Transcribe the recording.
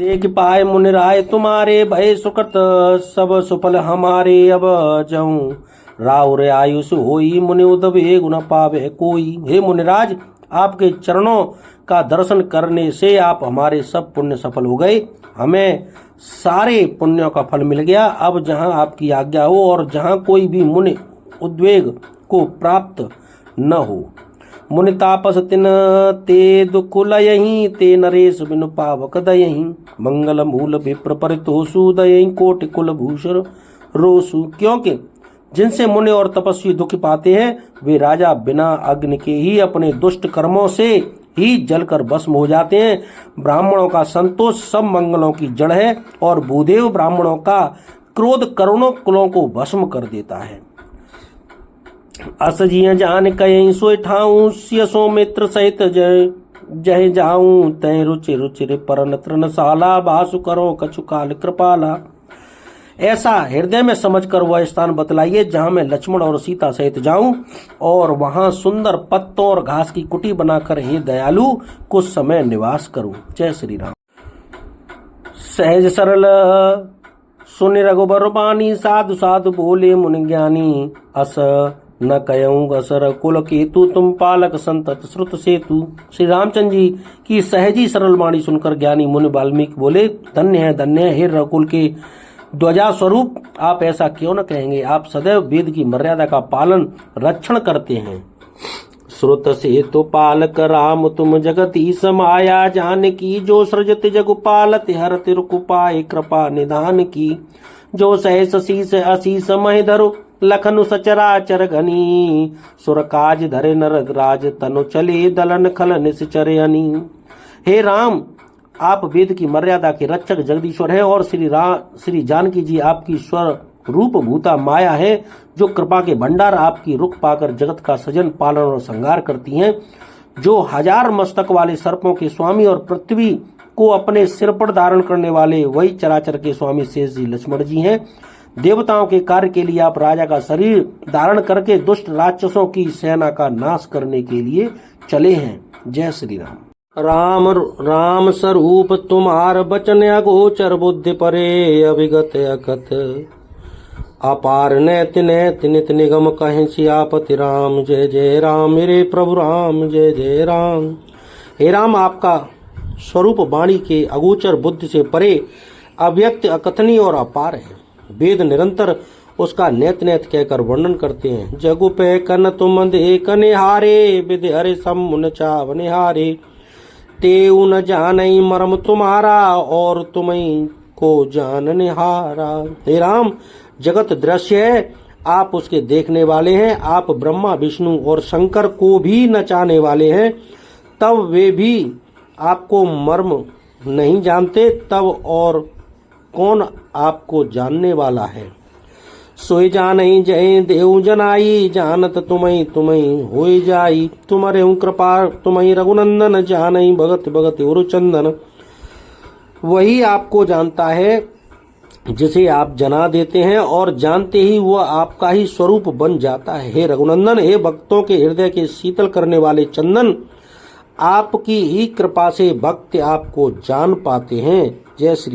देख पाए मुनि राय तुम्हारे, भय सुकृत सब सुफल हमारे। अब जऊँ राउर आयुष होई, मुनि उदबे गुण पावे कोई। हे मुनिराज, आपके चरणों का दर्शन करने से आप हमारे सब पुण्य सफल हो गए। हमें सारे पुण्यों का फल मिल गया। अब जहाँ आपकी आज्ञा हो और जहाँ कोई भी मुनि उद्वेग को प्राप्त न हो। मुनि तापस तिन ते दुख लयहि, ते नरेश बिनु पावक दयहि। मंगल मूल विप्र परितोषु, दयहि कोटि कुल भूषण रोसु। क्योंकि जिनसे मुनि और तपस्वी दुख पाते हैं, वे राजा बिना अग्नि के ही अपने दुष्ट कर्मों से ही जलकर भस्म हो जाते हैं। ब्राह्मणों का संतोष सब मंगलों की जड़ है, और भूदेव ब्राह्मणों का क्रोध करोड़ों कुलों को भस्म कर देता है। असजिय जान कहीं सोई ठाऊं, सियसो मित्र सहित जय जय जाऊं। तय रुचि रुचि परन तृणशाला, बासु करो कछु काल कृपाला। ऐसा हृदय में समझकर वह स्थान बतलाइए जहां मैं लक्ष्मण और सीता सहित जाऊं, और वहां सुंदर पत्तों और घास की कुटी बनाकर हे दयालु कुछ समय निवास करूं। जय श्री राम। सहज सरल सुनि रघुबर बानी, साधु साधु बोले मुनि ज्ञानी। अस न कयऊं असर कुल केतु, तुम पालक संतत श्रुत सेतु। श्री रामचंद्र जी की सहजी सरल वाणी सुनकर ज्ञानी मुनि वाल्मीकि बोले, धन्य है हे रघुकुल के ध्वजा स्वरूप, आप ऐसा क्यों न कहेंगे। आप सदैव वेद की मर्यादा का पालन रक्षण करते हैं। श्रुत से तो पालक राम तुम जगती समाया, जान की जो सृजत जगु पालत हरत रुकुपाय कृपा निधान की। जो सहस शीस अशीस मह धरु, लखनु सचराचर घनी। सुर काज धरे नर राज, तनु चले दलन खल निश्चर अनी। हे राम, आप वेद की मर्यादा के रक्षक जगदीश्वर हैं, और श्री जानकी जी आपकी स्वर रूप भूता माया है, जो कृपा के भंडार आपकी रुख पाकर जगत का सजन पालन और संहार करती हैं। जो 1000 मस्तक वाले सर्पों के स्वामी और पृथ्वी को अपने सिर पर धारण करने वाले वही चराचर के स्वामी शेष जी लक्ष्मण जी हैं। देवताओं के कार्य के लिए आप राजा का शरीर धारण करके दुष्ट राक्षसों की सेना का नाश करने के लिए चले हैं। जय श्री राम। राम राम स्वरूप तुम्हार बचन अगोचर, बुद्धि परे अभिगत अकथ। अपार नैत नैत नित निगम कहें सियापति राम। जय जय राम मेरे प्रभु राम, जय जय राम। हे राम, आपका स्वरूप वाणी के अगोचर, बुद्धि से परे, अव्यक्त, अकथनीय और अपार है। वेद निरंतर उसका नैत नैत कहकर वर्णन करते हैं। जगु पे कन तुम दे कनिहारे, विधि हरे समुन चावने हारे। तेऊ न जानई मर्म तुम्हारा, और तुम्हीं को जानने हारा। हे राम, जगत दृश्य है, आप उसके देखने वाले हैं। आप ब्रह्मा विष्णु और शंकर को भी नचाने वाले हैं, तब वे भी आपको मर्म नहीं जानते, तब और कौन आपको जानने वाला है। सोई जानई जय देव जनाई, जानत तुम्हीं तुम्हीं होई जाई। तुम्हारे कृपा तुम्हीं रघुनंदन, जानई भगत भगत उरुचंदन। वही आपको जानता है जिसे आप जना देते हैं, और जानते ही वह आपका ही स्वरूप बन जाता है। हे रघुनंदन, हे भक्तों के हृदय के शीतल करने वाले चंदन, आपकी ही कृपा से भक्त आपको जान पाते हैं। जय श्री